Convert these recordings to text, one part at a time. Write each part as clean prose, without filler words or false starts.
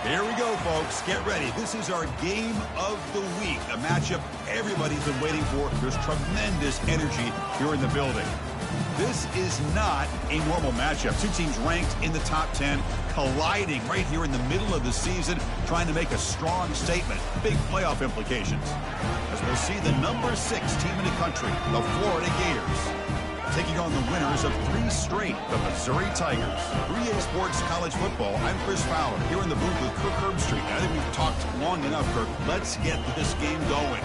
Here we go, folks. Get ready. This is our game of the week, a matchup everybody's been waiting for. There's tremendous energy here in the building. This is not a normal matchup. Two teams ranked in the top 10, colliding right here in the middle of the season, trying to make a strong statement. Big playoff implications. As we'll see the number 6 team in the country, the Florida Gators, taking on the winners of 3 straight, the Missouri Tigers. 3A Sports College Football, I'm Chris Fowler, here in the booth with Kirk Herbstreit. I think we've talked long enough, Kirk. Let's get this game going.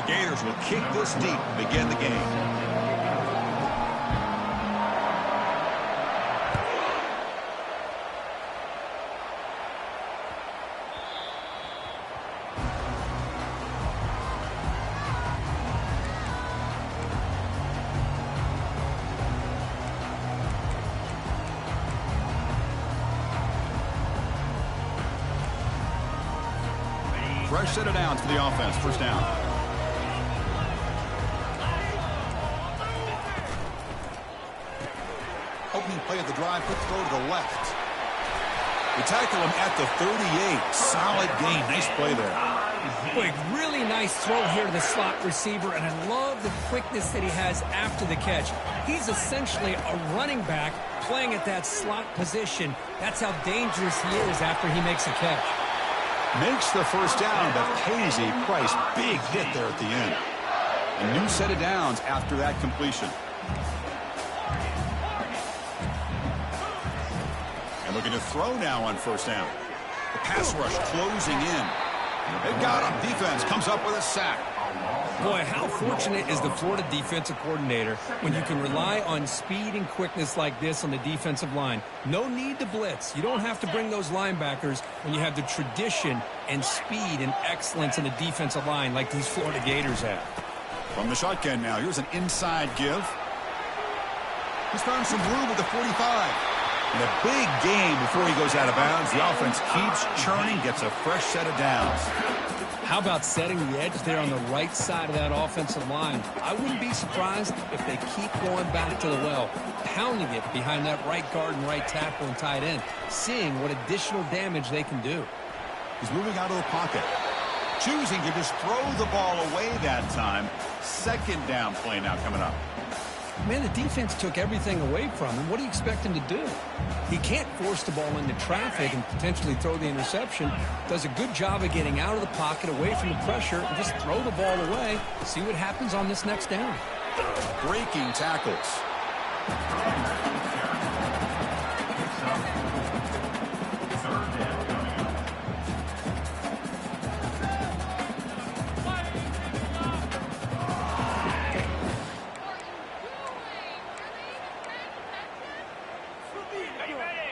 Gators will kick this deep to begin the game. Fresh set of downs for the offense. First down. Opening play of the drive, quick throw to the left. We tackle him at the 38. Solid gain. Nice play there. Boy, really nice throw here to the slot receiver, and I love the quickness that he has after the catch. He's essentially a running back playing at that slot position. That's how dangerous he is after he makes a catch. Makes the first down, but pays a price. Big hit there at the end. A new set of downs after that completion. And looking to throw now on first down. The pass rush closing in. They got him. Defense comes up with a sack. Boy, how fortunate is the Florida defensive coordinator when you can rely on speed and quickness like this on the defensive line. No need to blitz. You don't have to bring those linebackers when you have the tradition and speed and excellence in the defensive line like these Florida Gators have. From the shotgun now, here's an inside give. He's found some room at the 45. And a big gain before he goes out of bounds. The offense keeps churning, gets a fresh set of downs. How about setting the edge there on the right side of that offensive line? I wouldn't be surprised if they keep going back to the well, pounding it behind that right guard and right tackle and tight end, seeing what additional damage they can do. He's moving out of the pocket. Choosing to just throw the ball away that time. Second down play now coming up. Man, the defense took everything away from him. What do you expect him to do? He can't force the ball into traffic and potentially throw the interception. Does a good job of getting out of the pocket, away from the pressure, and just throw the ball away. See what happens on this next down. Breaking tackles.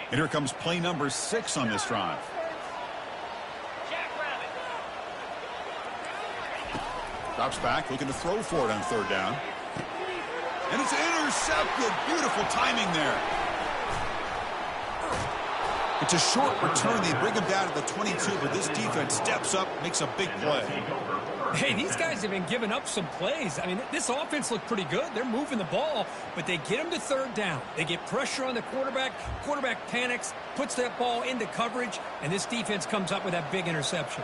And here comes play number 6 on this drive. Drops back, looking to throw for it on third down. And it's intercepted. Beautiful timing there. It's a short return. They bring him down to the 22, but this defense steps up, makes a big play. Hey, these guys have been giving up some plays. I mean, this offense looked pretty good. They're moving the ball, but they get him to third down. They get pressure on the quarterback. Quarterback panics, puts that ball into coverage, and this defense comes up with that big interception.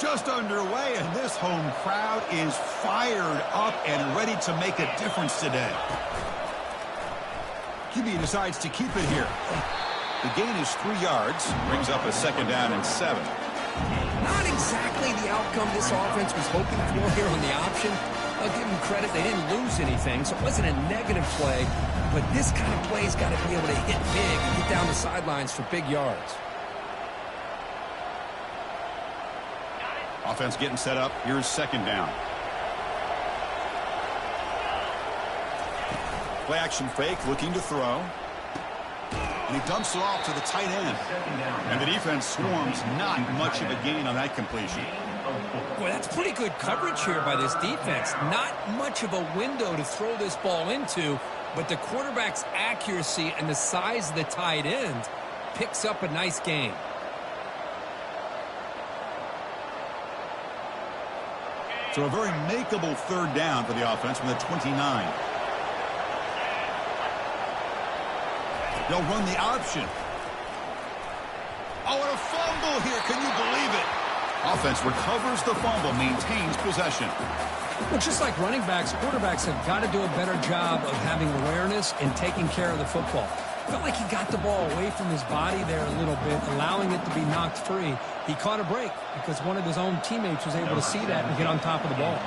Just underway, and this home crowd is fired up and ready to make a difference today. QB decides to keep it here. The gain is 3 yards, brings up a second down and 7. Not exactly the outcome this offense was hoping for here on the option. I'll give them credit, they didn't lose anything, so it wasn't a negative play, but this kind of play's got to be able to hit big and get down the sidelines for big yards. Offense getting set up. Here's second down. Play action fake, looking to throw. And he dumps it off to the tight end. And the defense swarms, not much of a gain on that completion. Boy, that's pretty good coverage here by this defense. Not much of a window to throw this ball into, but the quarterback's accuracy and the size of the tight end picks up a nice gain. So a very makeable third down for the offense from the 29. They'll run the option. Oh, and a fumble here. Can you believe it? Offense recovers the fumble, maintains possession. Well, just like running backs, quarterbacks have got to do a better job of having awareness and taking care of the football. Felt like he got the ball away from his body there a little bit, allowing it to be knocked free. He caught a break because one of his own teammates was able to see that and get on top of the ball.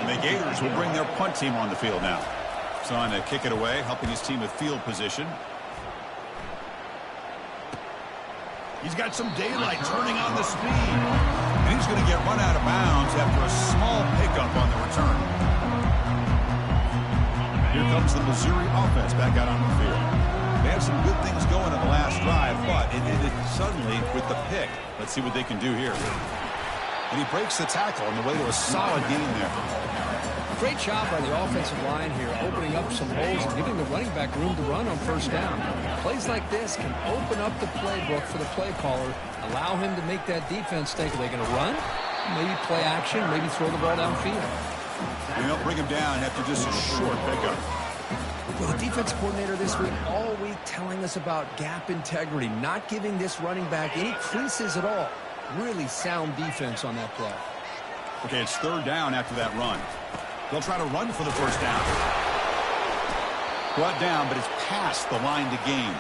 And the Gators will bring their punt team on the field now. Trying to kick it away, helping his team with field position. He's got some daylight, turning on the speed. And he's going to get run out of bounds after a small pickup on the return. Here comes the Missouri offense back out on the field. They had some good things going in the last drive, but it ended suddenly with the pick. Let's see what they can do here. And he breaks the tackle on the way to a solid gain there. Great job by the offensive line here, opening up some holes and giving the running back room to run on first down. Plays like this can open up the playbook for the play caller, allow him to make that defense think, are they going to run? Maybe play action, maybe throw the ball downfield. And they'll bring him down after just a short pickup. Well, the defense coordinator this week, all week telling us about gap integrity, not giving this running back any creases at all. Really sound defense on that play. Okay, it's third down after that run. They'll try to run for the first down. Brought down, but it's past the line to gain.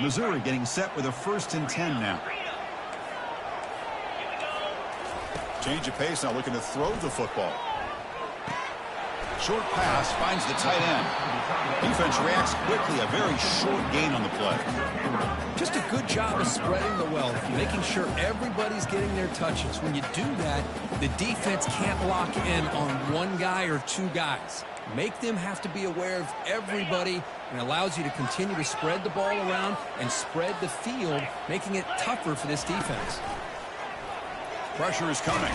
Missouri getting set with a 1st and 10 now. Change of pace, now looking to throw the football. Short pass finds the tight end. Defense reacts quickly, a very short gain on the play. Just a good job of spreading the wealth, making sure everybody's getting their touches. When you do that, the defense can't lock in on one guy or two guys. Make them have to be aware of everybody, and allows you to continue to spread the ball around and spread the field, making it tougher for this defense. Pressure is coming.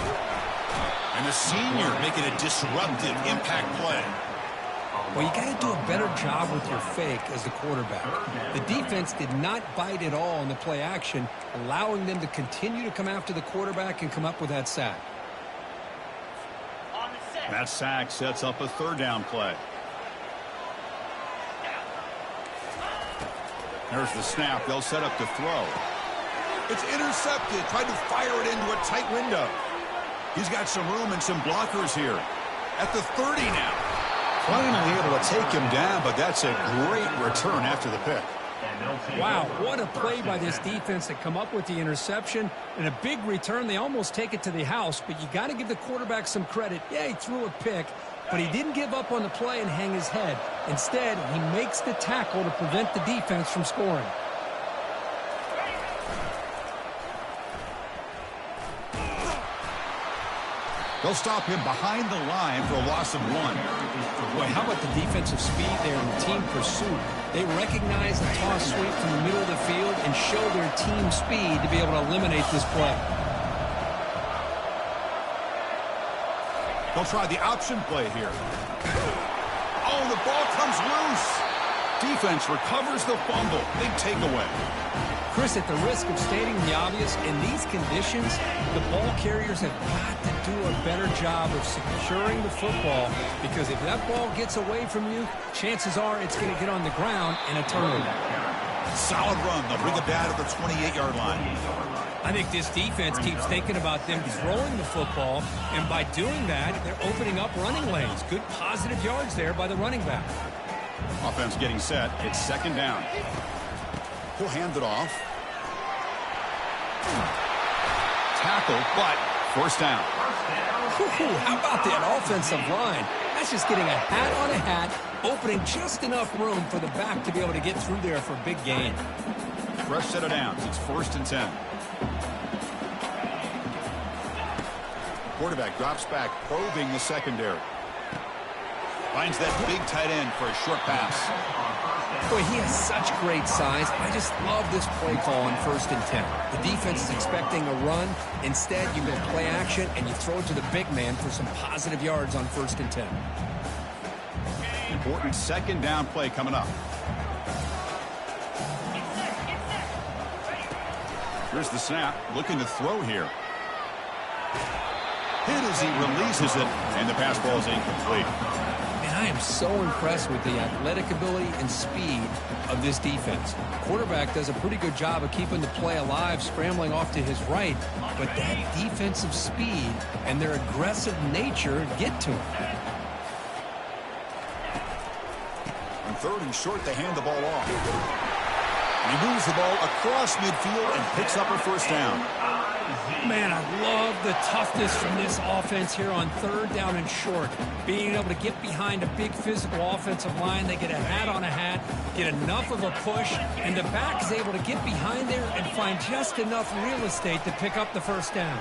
And the senior making a disruptive impact play. Well, you got to do a better job with your fake as the quarterback. The defense did not bite at all in the play action, allowing them to continue to come after the quarterback and come up with that sack. That sack sets up a third down play. There's the snap. They'll set up to throw. It's intercepted. Tried to fire it into a tight window. He's got some room and some blockers here. At the 30 now. Finally able to take him down, but that's a great return after the pick. Wow, what a play by this defense to come up with the interception and a big return. They almost take it to the house, but you got to give the quarterback some credit. Yeah, he threw a pick, but he didn't give up on the play and hang his head. Instead, he makes the tackle to prevent the defense from scoring. They'll stop him behind the line for a loss of 1. Boy, how about the defensive speed there in the team pursuit? They recognize the toss sweep from the middle of the field and show their team speed to be able to eliminate this play. They'll try the option play here. Oh, the ball comes loose. Defense recovers the fumble. Big takeaway. Chris, at the risk of stating the obvious, in these conditions, the ball carriers have got to do a better job of securing the football, because if that ball gets away from you, chances are it's going to get on the ground and a turnover. Solid run. They'll bring it down to the 28-yard line. I think this defense keeps thinking about them throwing the football, and by doing that, they're opening up running lanes. Good positive yards there by the running back. Offense getting set. It's second down. He'll hand it off. Tackle, but first down. How about that offensive line? That's just getting a hat on a hat, opening just enough room for the back to be able to get through there for a big gain. fresh set of downs. It's 1st and 10. Quarterback drops back, probing the secondary. Finds that big tight end for a short pass. Boy, he has such great size. I just love this play call on 1st and 10. The defense is expecting a run. Instead, you go play action, and you throw it to the big man for some positive yards on 1st and 10. Important 2nd down play coming up. Here's the snap, looking to throw here. Hit as he releases it, and the pass ball is incomplete. And I am so impressed with the athletic ability and speed of this defense. Quarterback does a pretty good job of keeping the play alive, scrambling off to his right, but that defensive speed and their aggressive nature get to him. On 3rd and short, they hand the ball off. And he moves the ball across midfield and picks up a 1st down. Man, I love the toughness from this offense here on 3rd down and short. Being able to get behind a big physical offensive line, they get a hat on a hat, get enough of a push, and the back is able to get behind there and find just enough real estate to pick up the 1st down.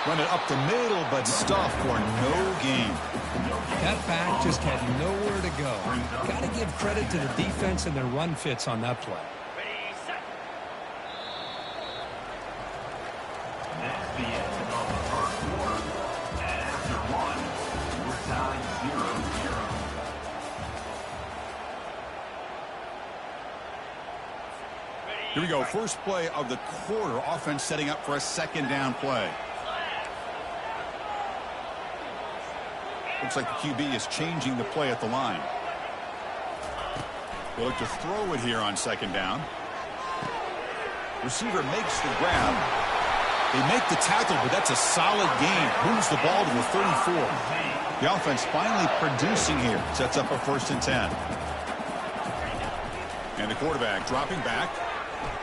Run it up the middle, but stuffed for no gain. That back just had nowhere to go. Got to give credit to the defense and their run fits on that play. Here we go, first play of the quarter. Offense setting up for a 2nd down play. Looks like the QB is changing the play at the line. We'll look to throw it here on 2nd down. Receiver makes the grab. They make the tackle, but that's a solid gain. Moves the ball to the 34. The offense finally producing here. Sets up a 1st and 10. And the quarterback dropping back.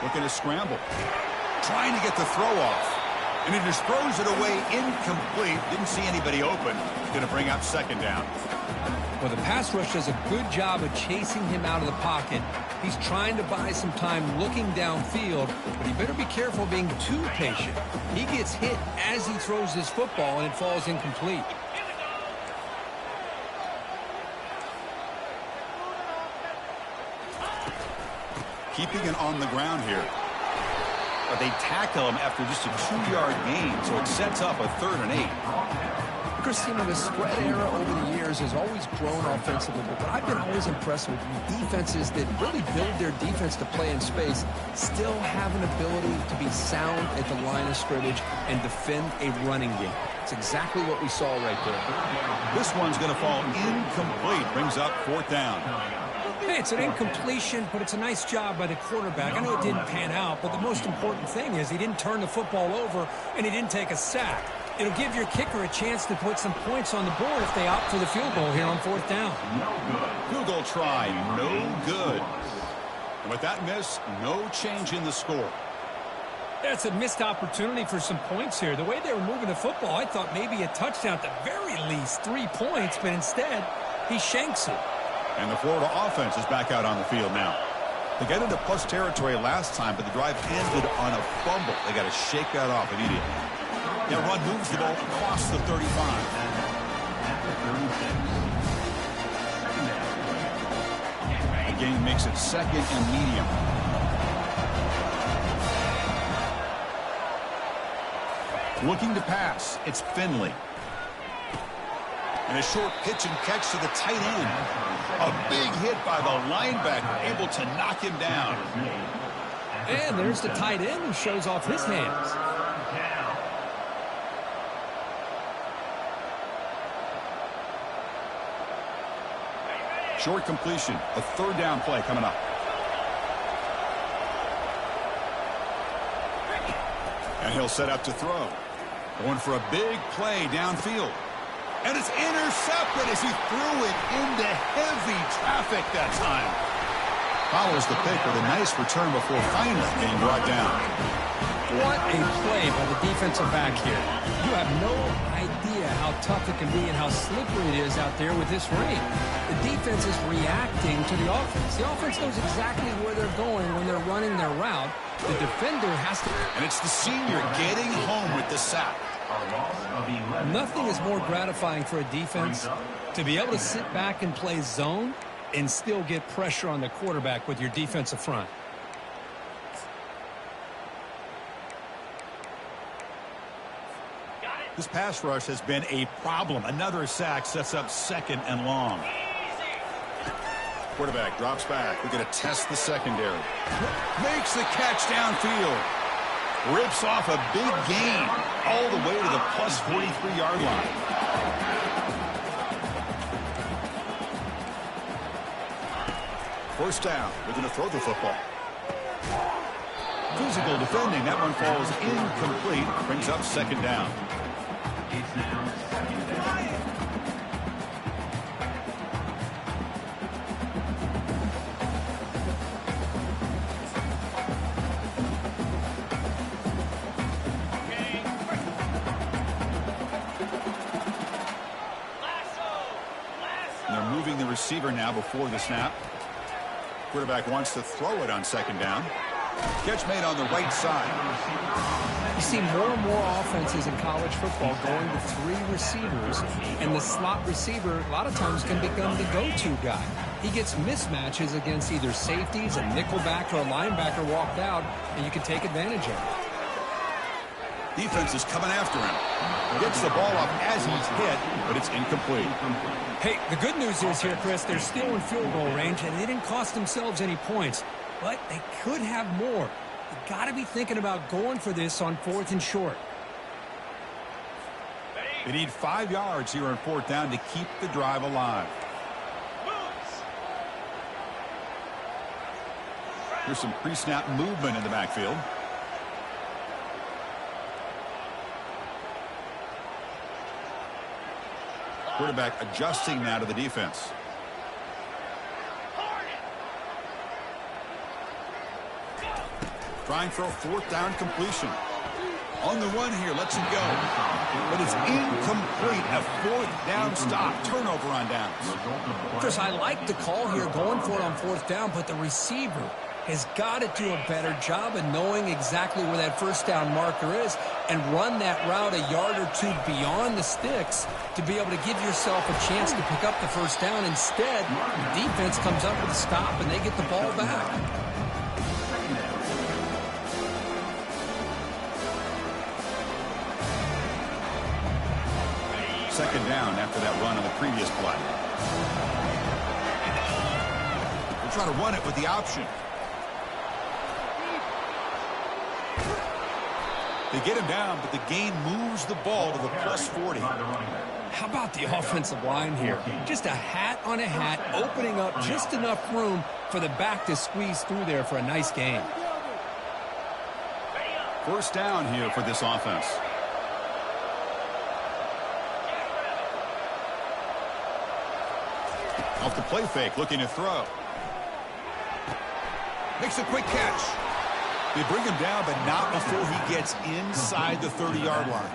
Looking to scramble. Trying to get the throw off. And he just throws it away incomplete. Didn't see anybody open. Going to bring up 2nd down. Well, the pass rush does a good job of chasing him out of the pocket. He's trying to buy some time looking downfield, but he better be careful being too patient. He gets hit as he throws his football, and it falls incomplete. Keeping it on the ground here. But they tackle him after just a 2-yard gain, so it sets up a 3rd and 8. Christina, the spread era over the years has always grown offensively, but I've been always impressed with defenses that really build their defense to play in space, still have an ability to be sound at the line of scrimmage and defend a running game. It's exactly what we saw right there. This one's going to fall incomplete. Brings up 4th down. Hey, it's an incompletion, but it's a nice job by the quarterback. I know it didn't pan out, but the most important thing is he didn't turn the football over and he didn't take a sack. It'll give your kicker a chance to put some points on the board if they opt for the field goal here on 4th down. Field goal try, no good. And with that miss, no change in the score. That's a missed opportunity for some points here. The way they were moving the football, I thought maybe a touchdown at the very least, 3 points, but instead he shanks it. And the Florida offense is back out on the field now. They got into plus territory last time, but the drive ended on a fumble. They got to shake that off immediately. That run moves the ball across the 35. The game makes it 2nd and medium. Looking to pass, it's Finley. And a short pitch and catch to the tight end. A big hit by the linebacker, able to knock him down. And there's the tight end who shows off his hands. Short completion, a 3rd down play coming up. And he'll set up to throw. Going for a big play downfield. And it's intercepted as he threw it into heavy traffic that time. Follows the pick with a nice return before finally being brought down. What a play by the defensive back here. You have no idea how how tough it can be and how slippery it is out there with this rain. The defense is reacting to the offense. The offense knows exactly where they're going when they're running their route. The defender has to... And it's the senior getting home with the sack. Nothing is more gratifying for a defense to be able to sit back and play zone and still get pressure on the quarterback with your defensive front. This pass rush has been a problem. Another sack sets up 2nd and long. Quarterback drops back. We're going to test the secondary. Makes the catch downfield. Rips off a big gain all the way to the plus 43-yard line. First down. We're going to throw the football. Physical defending. That one falls incomplete. Brings up 2nd down. They're moving the receiver now before the snap. Quarterback wants to throw it on 2nd down. Catch made on the right side. You see more and more offenses in college football going to 3 receivers, and the slot receiver a lot of times can become the go-to guy. He gets mismatches against either safeties, a nickelback, or a linebacker walked out, and you can take advantage of it. Defense is coming after him. Gets the ball up as he's hit, but it's incomplete. Hey, the good news is here, Chris, they're still in field goal range, and they didn't cost themselves any points, but they could have more. You got to be thinking about going for this on 4th and short. They need 5 yards here on 4th down to keep the drive alive. Here's some pre-snap movement in the backfield. Quarterback adjusting now to the defense. Trying for a 4th down completion. On the run here, lets him go. But it's incomplete. A 4th down stop. Turnover on downs. Chris, I like the call here going for it on 4th down, but the receiver has got to do a better job of knowing exactly where that 1st down marker is and run that route a yard or 2 beyond the sticks to be able to give yourself a chance to pick up the 1st down. Instead, the defense comes up with a stop and they get the ball back. Second down after that run on the previous play. They're trying to run it with the option. They get him down, but the gain moves the ball to the plus 40. How about the offensive line here? Just a hat on a hat, opening up just enough room for the back to squeeze through there for a nice gain. First down here for this offense. Off the play fake, looking to throw. Makes a quick catch. They bring him down, but not before he gets inside the 30-yard line.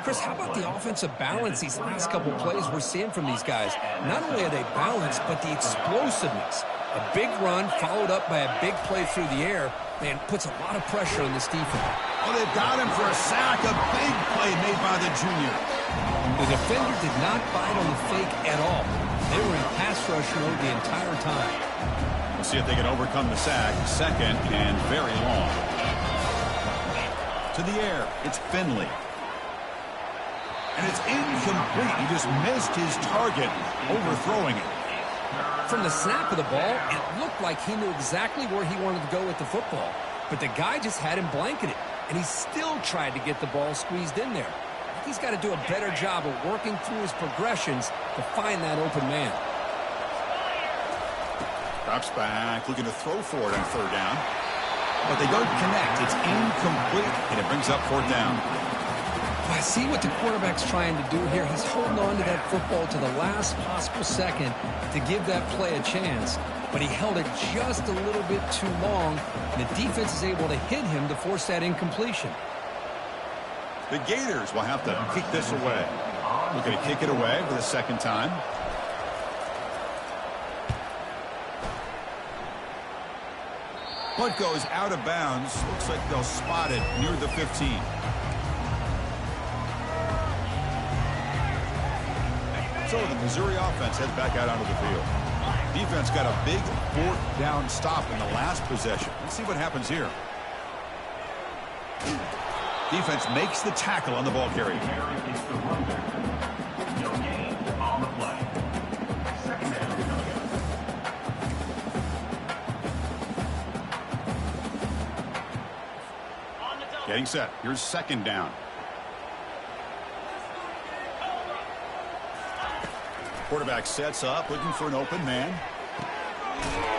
Chris, how about the offensive balance these last couple plays we're seeing from these guys? Not only are they balanced, but the explosiveness. A big run followed up by a big play through the air, man, puts a lot of pressure on this defense. Oh, they've got him for a sack. A big play made by the junior. The defender did not bite on the fake at all. They were in pass rush mode the entire time. We'll see if they can overcome the sack. 2nd and very long. To the air, it's Finley. And it's incomplete. He just missed his target, overthrowing it. From the snap of the ball, it looked like he knew exactly where he wanted to go with the football. But the guy just had him blanketed, and he still tried to get the ball squeezed in there. He's got to do a better job of working through his progressions to find that open man. Drops back, looking to throw for it on 3rd down. But they don't connect. It's incomplete, and it brings up 4th down. I see what the quarterback's trying to do here. He's holding on to that football to the last possible second to give that play a chance. But he held it just a little bit too long, and the defense is able to hit him to force that incompletion. The Gators will have to kick this away. Looking to kick it away for the second time. Punt goes out of bounds. Looks like they'll spot it near the 15. So the Missouri offense heads back out onto the field. Defense got a big fourth down stop in the last possession. Let's see what happens here. Defense makes the tackle on the ball carrier. Getting set. Here's second down. Quarterback sets up, looking for an open man.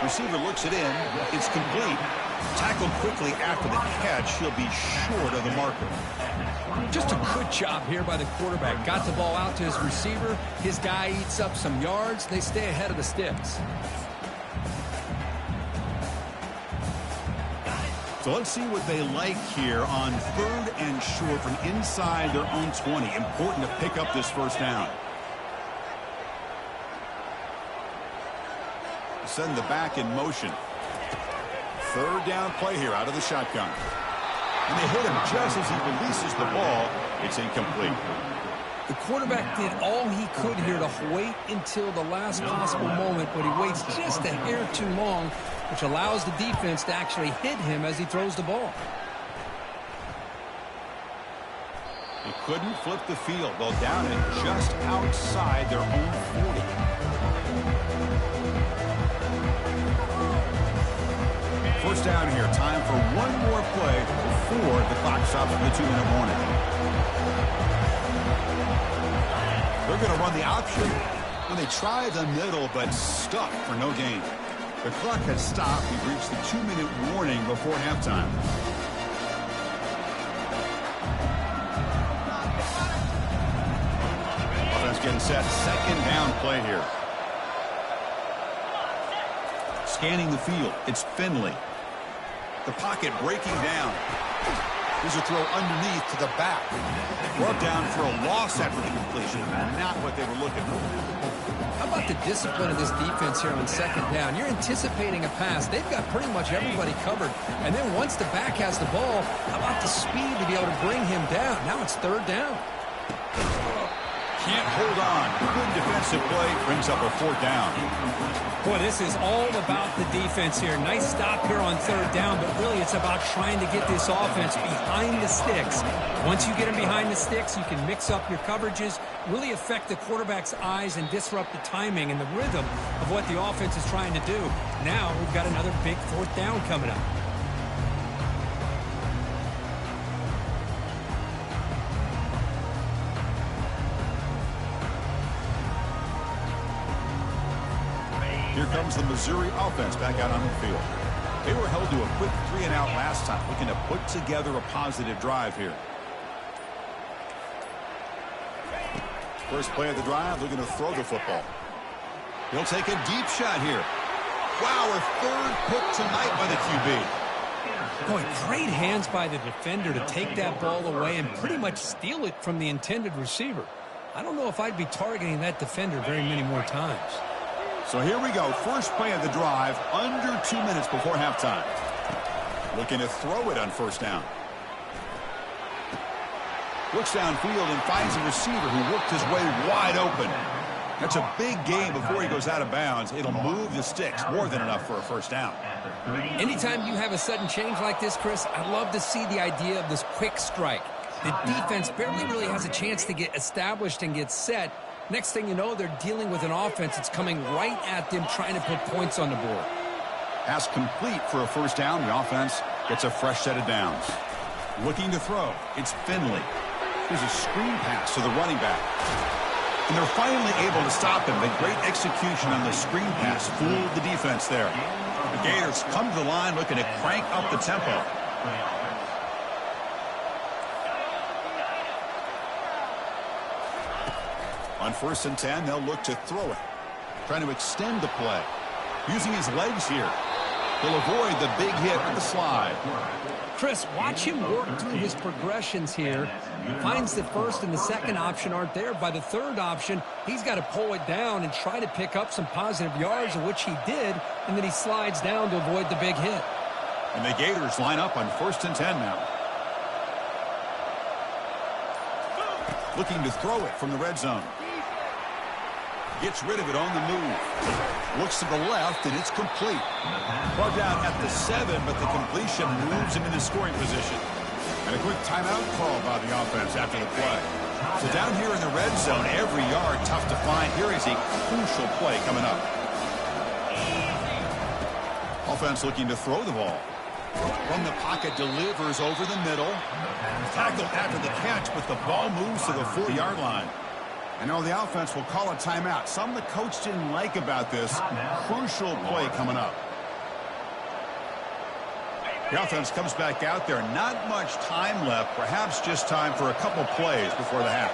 Receiver looks it in. It's complete. Tackled quickly after the catch. He'll be short of the marker. Just a good job here by the quarterback. Got the ball out to his receiver. His guy eats up some yards. They stay ahead of the sticks. So let's see what they like here on 3rd and short from inside their own 20. Important to pick up this first down. Send the back in motion. 3rd down play here out of the shotgun. And they hit him just as he releases the ball. It's incomplete. The quarterback did all he could here to wait until the last possible moment, but he waits just a hair too long, which allows the defense to actually hit him as he throws the ball. He couldn't flip the field, though down it just outside their own 40. First down here. Time for one more play before the clock stops for the 2-minute warning. They're going to run the option. When they try the middle, but stuck for no gain. The clock has stopped. We've reached the 2-minute warning before halftime. Offense getting set. Second down play here. Scanning the field. It's Finley. The pocket breaking down. There's a throw underneath to the back. Brought down for a loss after the completion. Not what they were looking for. How about the discipline of this defense here on second down? You're anticipating a pass. They've got pretty much everybody covered. And then once the back has the ball, how about the speed to be able to bring him down? Now it's 3rd down. Can't hold on. Good defensive play. Brings up a 4th down. Boy, this is all about the defense here. Nice stop here on 3rd down, but really it's about trying to get this offense behind the sticks. Once you get them behind the sticks, you can mix up your coverages, really affect the quarterback's eyes and disrupt the timing and the rhythm of what the offense is trying to do. Now we've got another big 4th down coming up. Here comes the Missouri offense back out on the field. They were held to a quick 3-and-out last time, looking to put together a positive drive here. First play of the drive, looking to throw the football. He'll take a deep shot here. Wow, a 3rd pick tonight by the QB. Boy, great hands by the defender to take that ball away and pretty much steal it from the intended receiver. I don't know if I'd be targeting that defender very many more times. So here we go. First play of the drive, under 2 minutes before halftime. Looking to throw it on 1st down. Looks downfield and finds a receiver who worked his way wide open. That's a big gain before he goes out of bounds. It'll move the sticks. More than enough for a 1st down. Anytime you have a sudden change like this, Chris, I love to see the idea of this quick strike. The defense barely really has a chance to get established and get set. Next thing you know, they're dealing with an offense that's coming right at them, trying to put points on the board. Pass complete for a 1st down. The offense gets a fresh set of downs. Looking to throw. It's Finley. There's a screen pass to the running back. And they're finally able to stop him. The great execution on the screen pass fooled the defense there. The Gators come to the line looking to crank up the tempo. On 1st and 10, they'll look to throw it. Trying to extend the play. Using his legs here. He'll avoid the big hit with the slide. Chris, watch him work through his progressions here. Finds the first and the second option aren't there. By the third option, he's got to pull it down and try to pick up some positive yards, which he did, and then he slides down to avoid the big hit. And the Gators line up on 1st and 10 now. Looking to throw it from the red zone. Gets rid of it on the move. Looks to the left, and it's complete. Brought down at the 7, but the completion moves him into scoring position. And a quick timeout call by the offense after the play. So down here in the red zone, every yard tough to find. Here is a crucial play coming up. Offense looking to throw the ball. From the pocket, delivers over the middle. Tackled after the catch, but the ball moves to the 4-yard line. I know the offense will call a timeout. Something the coach didn't like about this. Crucial play coming up. The offense comes back out there. Not much time left. Perhaps just time for a couple plays before the half.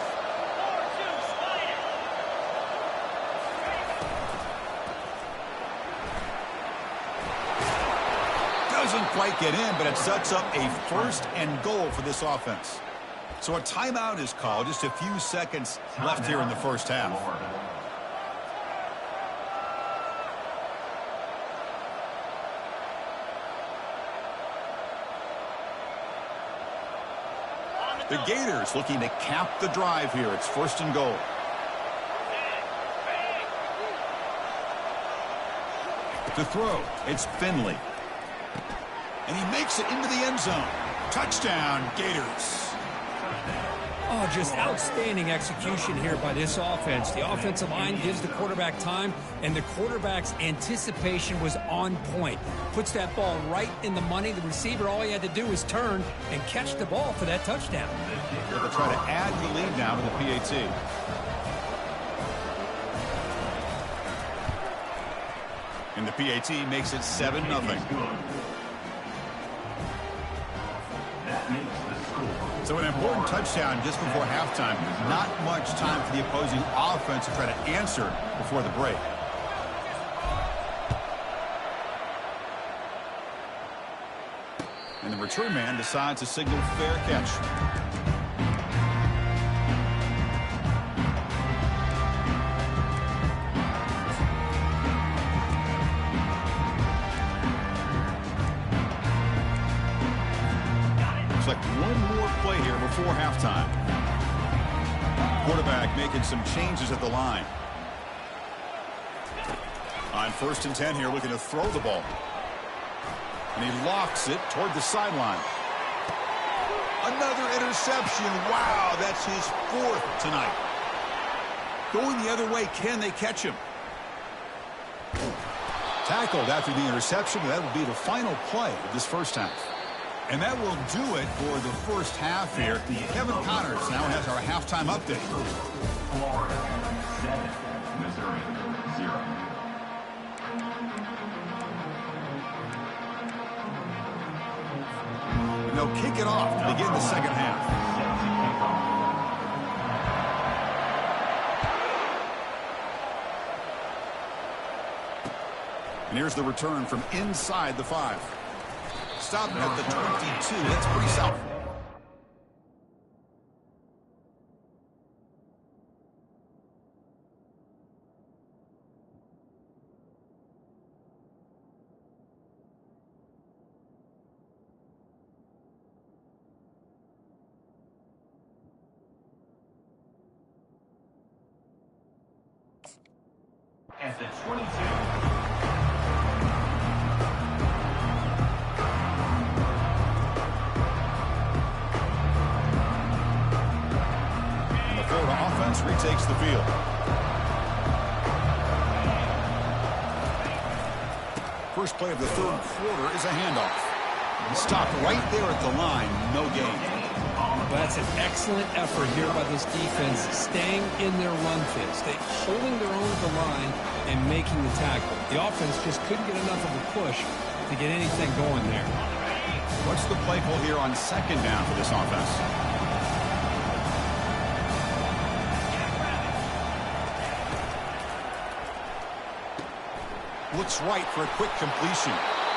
Doesn't quite get in, but it sets up a 1st and goal for this offense. So a timeout is called. Just a few seconds left here in the first half. The Gators looking to cap the drive here. It's 1st and goal. To throw, it's Finley. And he makes it into the end zone. Touchdown, Gators. Oh, just outstanding execution here by this offense. The offensive line gives the quarterback time, and the quarterback's anticipation was on point. Puts that ball right in the money. The receiver, all he had to do was turn and catch the ball for that touchdown. They'll try to add the lead now with the PAT. And the PAT makes it 7-0. So an important touchdown just before halftime. Not much time for the opposing offense to try to answer before the break. And the return man decides to signal fair catch. One more play here before halftime. Quarterback making some changes at the line. On 1st and 10 here, looking to throw the ball. And he lofts it toward the sideline. Another interception. Wow, that's his 4th tonight. Going the other way, can they catch him? Tackled after the interception. That will be the final play of this first half. And that will do it for the first half here. Kevin Connors now has our halftime update. Florida 7, Missouri 0. And they'll kick it off to begin the second half. And here's the return from inside the 5. Stop at the 22. That's pretty solid. At the 22. Retakes the field. First play of the third quarter is a handoff. Stopped right there at the line. No gain. That's an excellent effort here by this defense, staying in their run fits. They holding their own at the line and making the tackle. The offense just couldn't get enough of a push to get anything going there. What's the play call here on 2nd down for this offense? Looks right for a quick completion.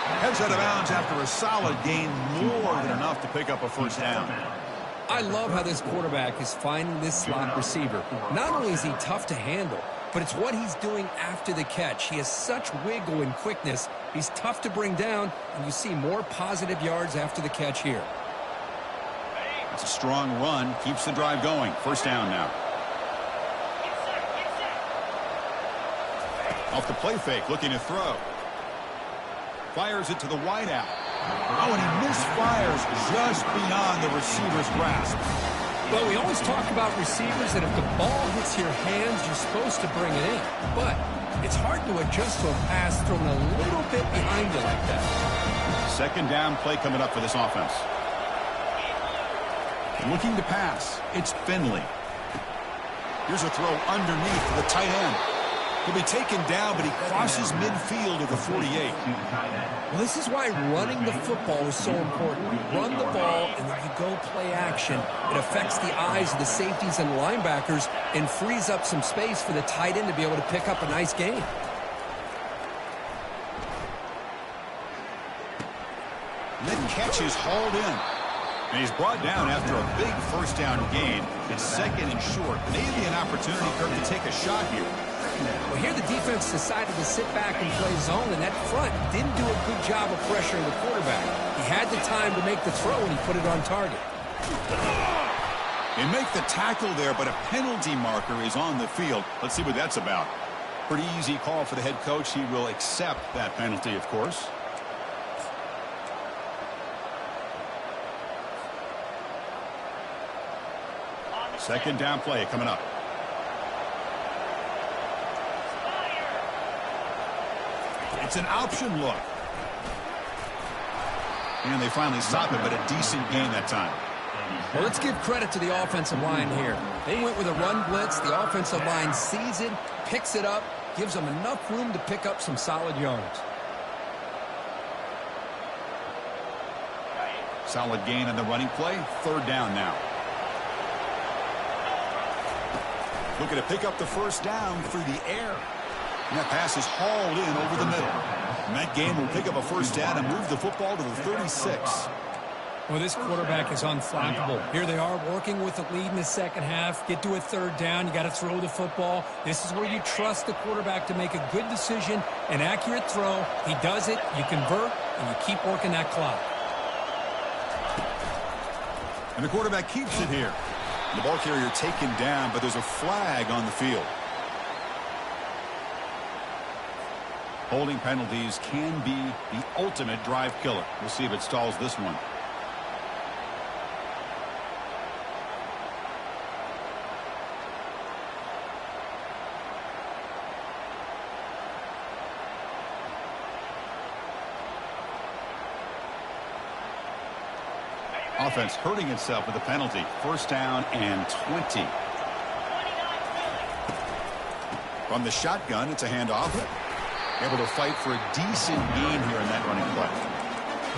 Heads out of bounds after a solid gain, more than enough to pick up a first down. I love how this quarterback is finding this slot receiver. Not only is he tough to handle, but it's what he's doing after the catch. He has such wiggle and quickness. He's tough to bring down, and you see more positive yards after the catch here. It's a strong run, keeps the drive going. First down now. Off the play fake, looking to throw. Fires it to the wideout. Oh, and he misfires just beyond the receiver's grasp. Well, we always talk about receivers that if the ball hits your hands, you're supposed to bring it in. But it's hard to adjust to a pass thrown a little bit behind you like that. Second down play coming up for this offense. Looking to pass. It's Finley. Here's a throw underneath to the tight end. He'll be taken down, but he crosses midfield at the 48. Well, this is why running the football is so important. You run the ball, and then you go play action. It affects the eyes of the safeties and linebackers and frees up some space for the tight end to be able to pick up a nice gain. Mid-catch is hauled in. And he's brought down after a big first down gain. It's second and short. Maybe an opportunity for him to take a shot here. Well, here the defense decided to sit back and play zone, and that front didn't do a good job of pressuring the quarterback. He had the time to make the throw, and he put it on target. They make the tackle there, but a penalty marker is on the field. Let's see what that's about. Pretty easy call for the head coach. He will accept that penalty, of course. Second down play coming up. It's an option look. And they finally stop it, but a decent gain that time. Well, let's give credit to the offensive line here. They went with a run blitz. The offensive line sees it, picks it up, gives them enough room to pick up some solid yards. Solid gain on the running play. Third down now. Looking to pick up the first down through the air. And that pass is hauled in over the middle. And that game will pick up a first down and move the football to the 36. Well, this quarterback is unflappable. Here they are working with the lead in the second half. Get to a third down. You got to throw the football. This is where you trust the quarterback to make a good decision, an accurate throw. He does it, you convert, and you keep working that clock. And the quarterback keeps it here. The ball carrier taken down, but there's a flag on the field. Holding penalties can be the ultimate drive killer. We'll see if it stalls this one. Offense hurting itself with a penalty. First down and 20. From the shotgun, it's a handoff. Able to fight for a decent gain here in that running play.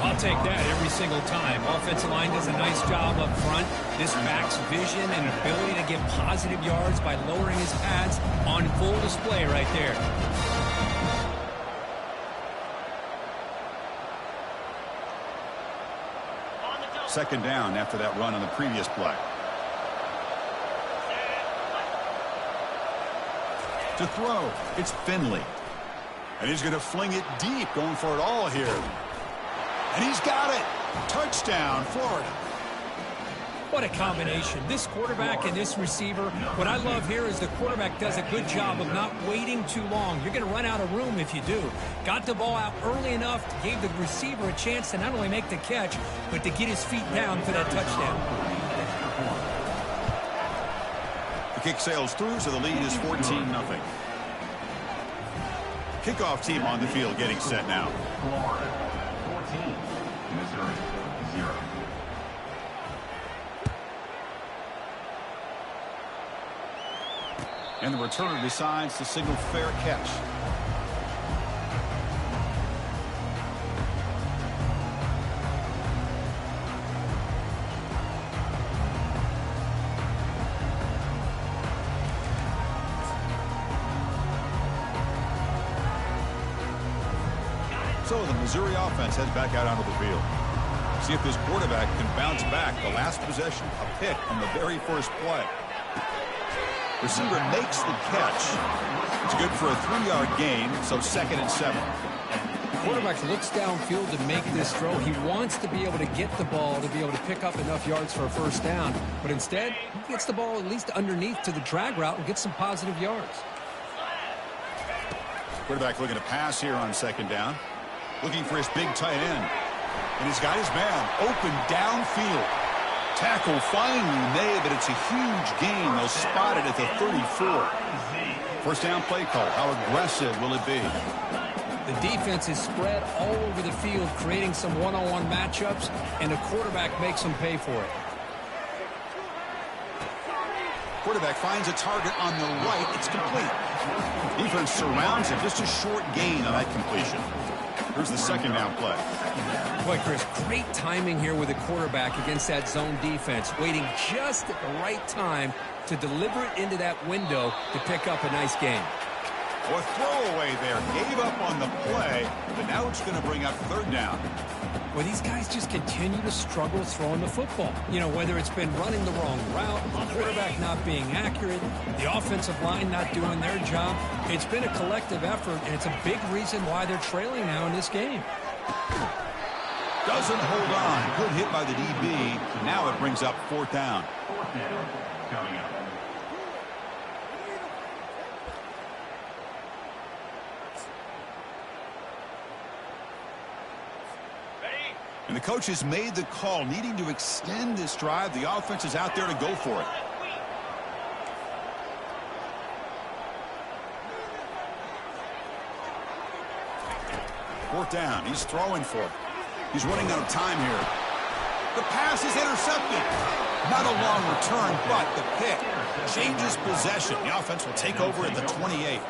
I'll take that every single time. Offensive line does a nice job up front. This back's vision and ability to get positive yards by lowering his pads on full display right there. Second down after that run on the previous play. To throw, it's Finley. And he's going to fling it deep, going for it all here. And he's got it. Touchdown, Florida. What a combination. This quarterback and this receiver. What I love here is the quarterback does a good job of not waiting too long. You're going to run out of room if you do. Got the ball out early enough, gave the receiver a chance to not only make the catch, but to get his feet down for that touchdown. The kick sails through, so the lead is 14-0. Kickoff team on the field getting set now. Florida 14, Missouri 0. And the returner decides to signal fair catch. So the Missouri offense heads back out onto the field. See if this quarterback can bounce back. The last possession, a pick on the very first play. Receiver makes the catch. It's good for a 3-yard gain, so 2nd and 7. Quarterback looks downfield to make this throw. He wants to be able to get the ball to be able to pick up enough yards for a first down, but instead, he gets the ball at least underneath to the drag route and gets some positive yards. Quarterback looking to pass here on 2nd down. Looking for his big tight end. And he's got his man open downfield. Tackle finally made, but it's a huge gain. They'll spot it at the 34. First down play call. How aggressive will it be? The defense is spread all over the field, creating some one-on-one matchups, and the quarterback makes them pay for it. Quarterback finds a target on the right. It's complete. Defense surrounds him. Just a short gain on that completion. Here's the 2nd down play. Boy, Chris, great timing here with the quarterback against that zone defense, waiting just at the right time to deliver it into that window to pick up a nice gain. Or throwaway there. Gave up on the play, but now it's going to bring up 3rd down. Well, these guys just continue to struggle throwing the football. You know, whether it's been running the wrong route, the quarterback not being accurate, the offensive line not doing their job. It's been a collective effort, and it's a big reason why they're trailing now in this game. Doesn't hold on. Good hit by the DB. Now it brings up 4th down. 4th down coming up. And the coach has made the call, needing to extend this drive. The offense is out there to go for it. Fourth down. He's throwing for it. He's running out of time here. The pass is intercepted. Not a long return, but the pick changes possession. The offense will take over at the 28.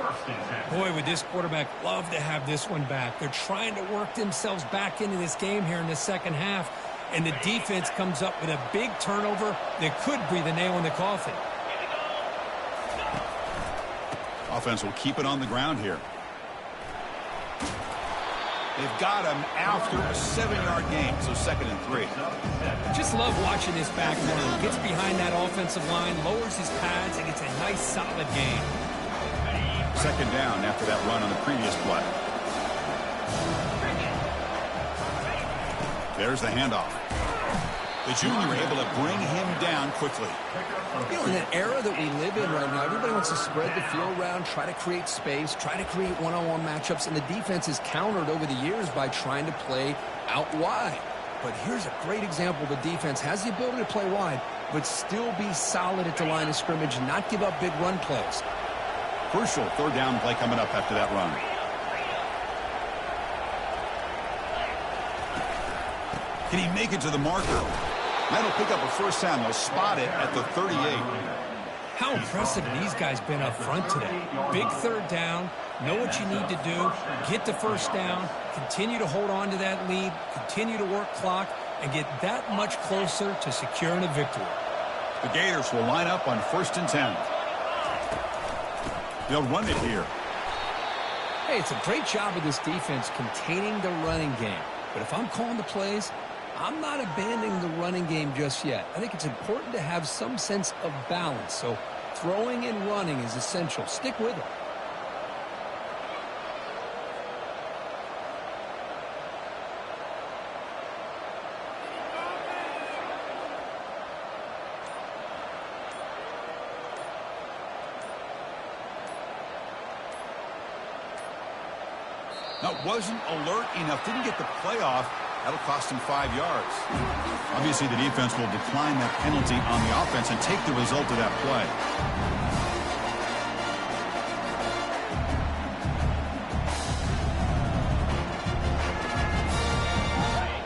Boy, would this quarterback love to have this one back. They're trying to work themselves back into this game here in the 2nd half, and the defense comes up with a big turnover that could be the nail in the coffin. Offense will keep it on the ground here. They've got him after a 7-yard gain, so 2nd and 3. Just love watching this back run. Gets behind that offensive line, lowers his pads, and gets a nice solid gain. 2nd down after that run on the previous play. There's the handoff. The junior able to bring him down quickly. You know, in an era that we live in right now, everybody wants to spread the field around, try to create space, try to create one-on-one matchups, and the defense is countered over the years by trying to play out wide. But here's a great example. The defense has the ability to play wide, but still be solid at the line of scrimmage and not give up big run plays. Crucial 3rd down play coming up after that run. Can he make it to the marker? That'll pick up a first down. They'll spot it at the 38. How impressive these guys been up front today. Big 3rd down. Know what you need to do. Get the first down. Continue to hold on to that lead. Continue to work clock. And get that much closer to securing a victory. The Gators will line up on 1st and 10. They'll run it here. Hey, it's a great job of this defense containing the running game. But if I'm calling the plays, I'm not abandoning the running game just yet. I think it's important to have some sense of balance. So throwing and running is essential. Stick with it. Now, wasn't alert enough. Didn't get the play off. That'll cost him 5 yards. Obviously, the defense will decline that penalty on the offense and take the result of that play.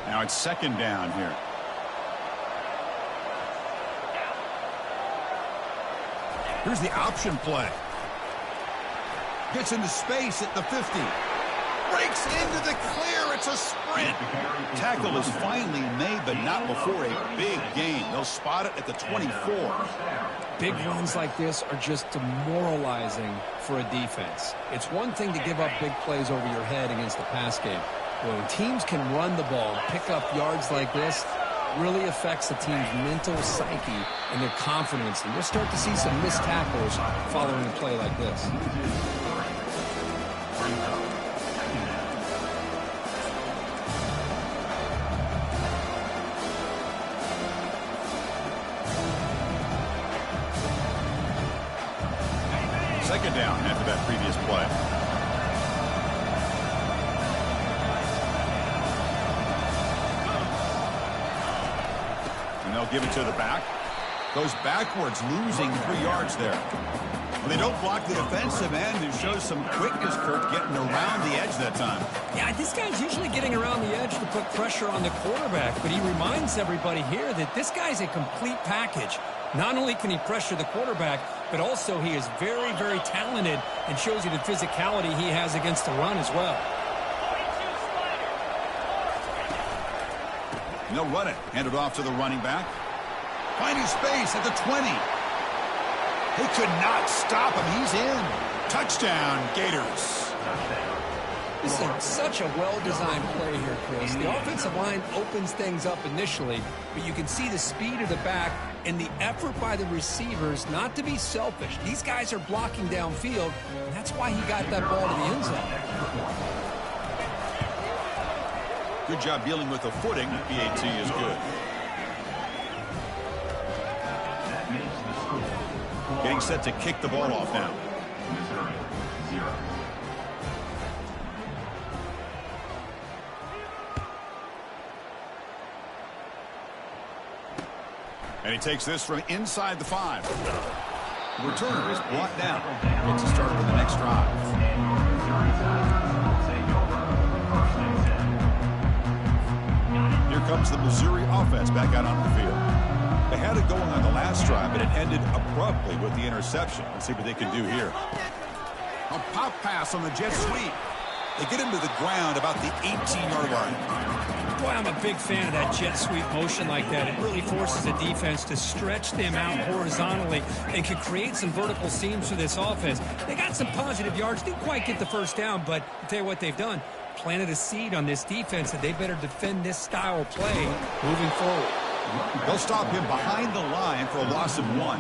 Now it's 2nd down here. Here's the option play. Gets into space at the 50. Breaks into the clear. It's a sprint. Tackle is finally made, but not before a big gain. They'll spot it at the 24. Big runs like this are just demoralizing for a defense. It's one thing to give up big plays over your head against the pass game, When teams can run the ball and pick up yards like this, it really affects the team's mental psyche and their confidence. And you'll start to see some missed tackles following a play like this. Second down after that previous play. And they'll give it to the back. Goes backwards, losing 3 yards there. When they don't block the defensive end, it shows some quickness, Kurt, getting around the edge that time. Yeah, this guy's usually getting around the edge to put pressure on the quarterback, but he reminds everybody here that this guy's a complete package. Not only can he pressure the quarterback, but also he is very, very talented and shows you the physicality he has against the run as well. And they'll run it. Hand it off to the running back. Finding space at the 20. They could not stop him. He's in. Touchdown, Gators. This is such a well-designed play here, Chris. The offensive line opens things up initially, but you can see the speed of the back and the effort by the receivers not to be selfish. These guys are blocking downfield, and that's why he got that ball to the end zone. Good job dealing with the footing. BAT is good. Getting set to kick the ball off now. Missouri, 0. And he takes this from inside the 5. The returner is brought down. Gets to start with the next drive. Here comes the Missouri offense back out on the field. They had it going on the last drive, but it ended abruptly with the interception. Let's see what they can do here. A pop pass on the jet sweep. They get him to the ground about the 18-yard line. Boy, I'm a big fan of that jet sweep motion like that. It really forces the defense to stretch them out horizontally and can create some vertical seams for this offense. They got some positive yards. Didn't quite get the first down, but I'll tell you what they've done. Planted a seed on this defense that they better defend this style of play moving forward. They'll stop him behind the line for a loss of 1.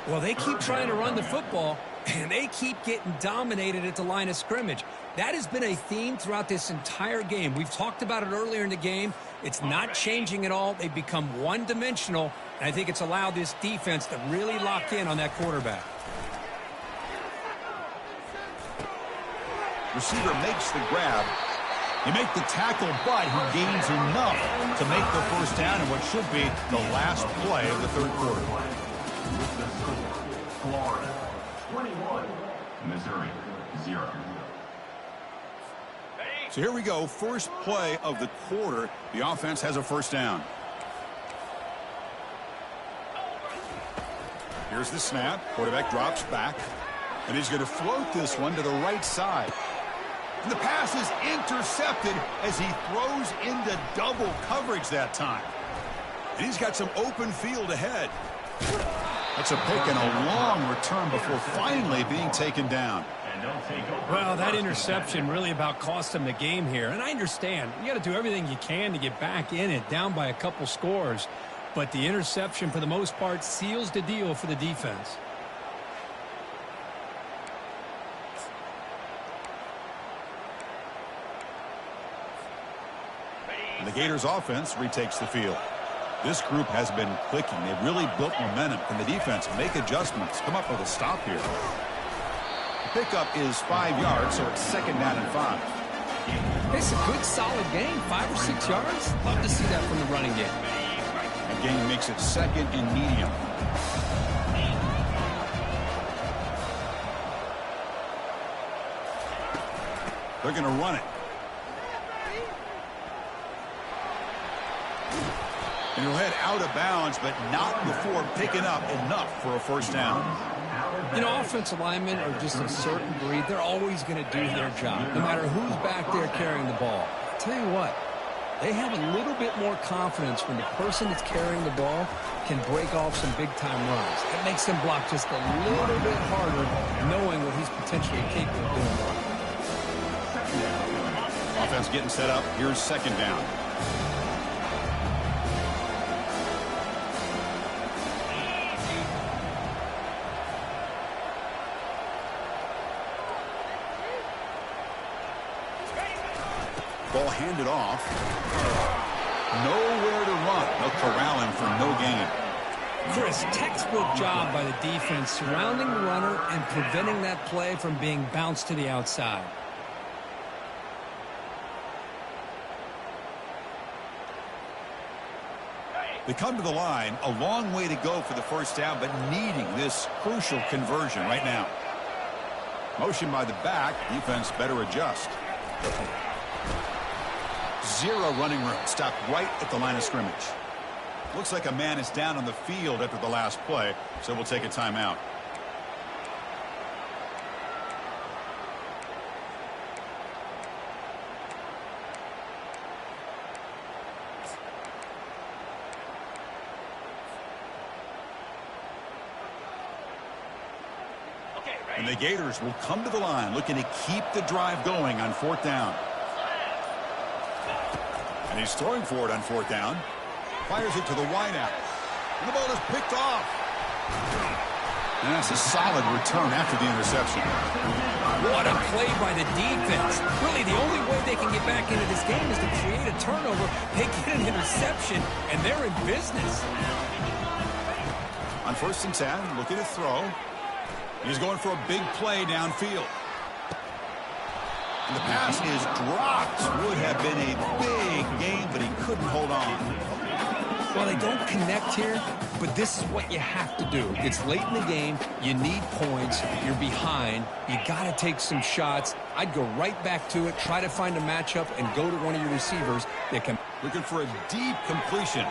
Well, they keep trying to run the football, and they keep getting dominated at the line of scrimmage. That has been a theme throughout this entire game. We've talked about it earlier in the game. It's not changing at all. They've become one-dimensional, and I think it's allowed this defense to really lock in on that quarterback. Receiver makes the grab. You make the tackle, but he gains enough to make the first down in what should be the last play of the third quarter. Florida, 21. Missouri, 0. So here we go. First play of the quarter. The offense has a first down. Here's the snap. Quarterback drops back. And he's going to float this one to the right side. And the pass is intercepted as he throws into double coverage that time. And he's got some open field ahead. That's a pick and a long return before finally being taken down. Well, that interception really about cost him the game here. And I understand. You got to do everything you can to get back in it, down by a couple scores. But the interception, for the most part, seals the deal for the defense. And the Gators offense retakes the field. This group has been clicking. They've really built momentum. Can the defense make adjustments? Come up with a stop here. The pickup is 5 yards, so it's second down and 5. It's a good, solid game. 5 or 6 yards. Love to see that from the running game. The game makes it second and medium. They're going to run it. And he'll head out of bounds, but not before picking up enough for a first down. You know, offensive linemen are just a certain breed. They're always going to do their job, no matter who's back there carrying the ball. I'll tell you what, they have a little bit more confidence when the person that's carrying the ball can break off some big-time runs. It makes them block just a little bit harder, knowing what he's potentially capable of doing. Offense getting set up. Here's second down. Ball handed off. Nowhere to run. They'll corral him for no gain. Chris, textbook job by the defense surrounding the runner and preventing that play from being bounced to the outside. They come to the line, a long way to go for the first down, but needing this crucial conversion right now. Motion by the back. Defense better adjust. Zero running room. Stopped right at the line of scrimmage. Looks like a man is down on the field after the last play, so we'll take a timeout. And the Gators will come to the line looking to keep the drive going on fourth down. And he's throwing for it on fourth down. Fires it to the wideout. And the ball is picked off. And that's a solid return after the interception. What a play by the defense. Really, the only way they can get back into this game is to create a turnover. They get an interception, and they're in business. On 1st and 10, looking to throw. He's going for a big play downfield. And the pass is dropped. Would have been a big game, but he couldn't hold on. Well, they don't connect here, but this is what you have to do. It's late in the game. You need points. You're behind. You got to take some shots. I'd go right back to it, try to find a matchup, and go to one of your receivers that can. Looking for a deep completion.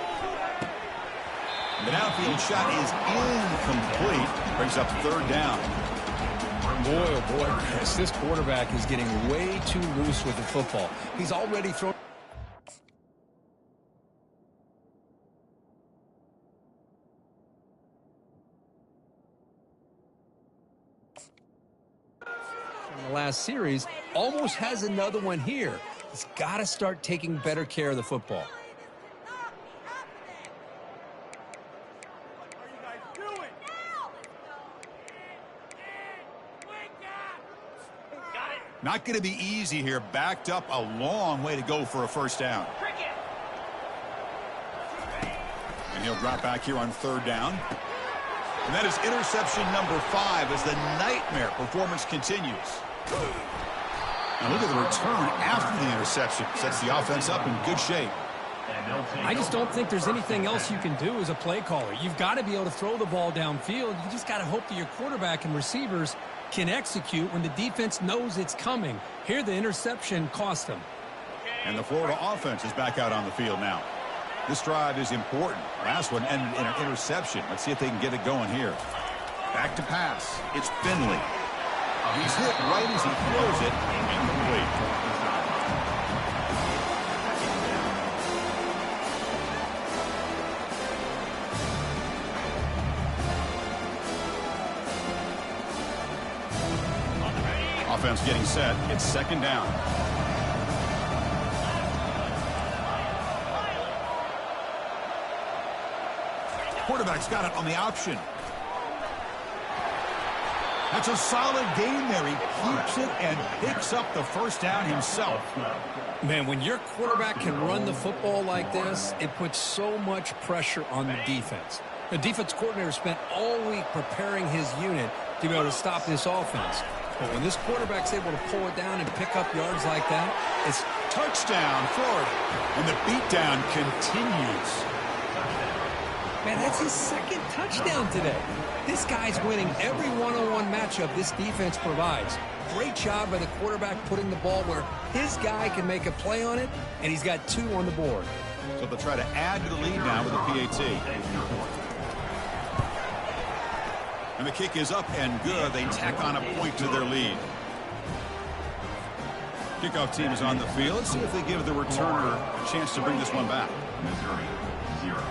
The downfield shot is incomplete. Brings up third down. Boy, oh boy, Chris, this quarterback is getting way too loose with the football. He's already thrown. From the last series, almost has another one here. He's got to start taking better care of the football. Not going to be easy here. Backed up a long way to go for a first down. And he'll drop back here on third down. And that is interception number 5 as the nightmare performance continues. Now look at the return after the interception. Sets the offense up in good shape. I just don't think there's anything else you can do as a play caller. You've got to be able to throw the ball downfield. You just got to hope that your quarterback and receivers can execute when the defense knows it's coming. Here, the interception cost them. And the Florida offense is back out on the field now. This drive is important. Last one ended in an interception. Let's see if they can get it going here. Back to pass. It's Finley. He's hit right as he throws it. Incomplete. Offense getting set. It's second down. Quarterback's got it on the option. That's a solid game there. He keeps it and picks up the first down himself. Man, when your quarterback can run the football like this, it puts so much pressure on the defense. The defense coordinator spent all week preparing his unit to be able to stop this offense. But when this quarterback's able to pull it down and pick up yards like that, it's touchdown, Florida. And the beatdown continues. Man, that's his second touchdown today. This guy's winning every one-on-one matchup this defense provides. Great job by the quarterback putting the ball where his guy can make a play on it, and he's got 2 on the board. So they'll try to add to the lead now with a PAT. And the kick is up and good. They tack on a point to their lead. Kickoff team is on the field. Let's see if they give the returner a chance to bring this one back. Missouri, 0.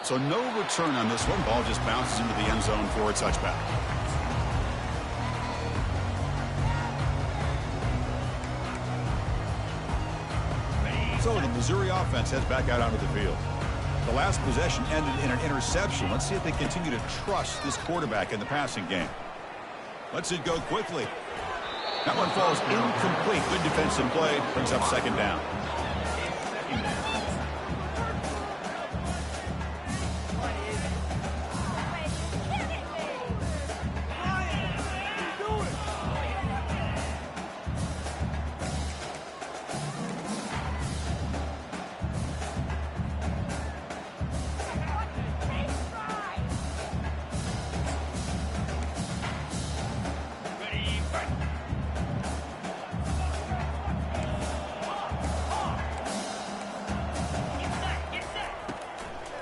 So no return on this one. Ball just bounces into the end zone for a touchback. So the Missouri offense heads back out onto the field. The last possession ended in an interception. Let's see if they continue to trust this quarterback in the passing game. Lets it go quickly. That one falls incomplete. Good defensive play. Brings up second down.